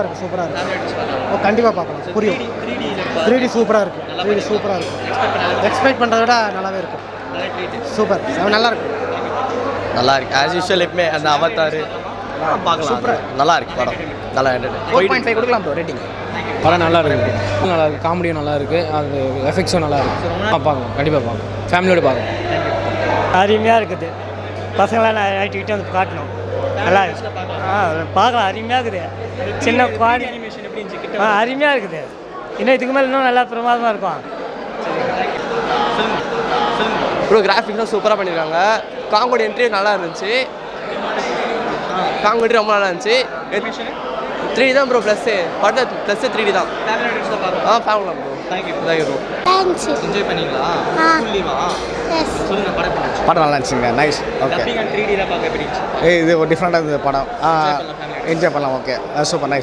இருக்குது, சூப்பராக இருக்குது. கண்டிப்பாக பார்க்கலாம், புரியும். 3D சூப்பராக இருக்குது, 3D சூப்பராக இருக்குது. எக்ஸ்பெக்ட் பண்ணுறத விட நல்லாவே இருக்கும். சூப்பர், நல்லா இருக்கும். நல்லா இருக்கு. ஆஸ் யூஷுவல் எப்பவுமே அந்த அவதார் பார்க்கலாம். சூப்பராக நல்லா இருக்கு படம். நல்லா என்டர்டைன். 4.5 கொடுக்கலாம் ப்ரோ ரேட்டிங். படம் நல்லா இருக்குது, நல்லா இருக்குது. காமெடியும் நல்லா இருக்குது, அது எஃபெக்ட்ஸும் நல்லா இருக்குது. பார்க்கலாம், கண்டிப்பாக பார்க்கலாம், ஃபேமிலியோடு பார்க்கலாம். அருமையாக இருக்குது. பசங்களாம் நைட்டுக்கிட்டே வந்து காட்டணும். நல்லா பார்க்கலாம், அருமையாக இருக்குது. சின்ன குவாடி அருமையாக இருக்குது. இன்னும் இதுக்கு மேலே இன்னும் நல்லா பிரமாதமாக இருக்கும். ப்ரோ கிராஃபிக்ஸும் சூப்பராக பண்ணியிருக்காங்க. காங்கோட என்ட்ரி நல்லா இருந்துச்சு. காங்கோடி ரொம்ப நல்லா இருந்துச்சு. 3D தான் ப்ரோ ப்ளஸ்ஸு. படத்தை ப்ளஸ்ஸு 3D தான். ஃபேமிலாம் ப்ரோ. Thank you bro. என்ஜாய் பண்ணிங்களா? சொல்லுங்கள் படம் நல்லா இருந்துச்சுங்க. நைஸ். ஓகே. இது ஒரு டிஃப்ரெண்டாக இருந்தது படம். என்ஜாய் பண்ணலாம். Okay, super, nice.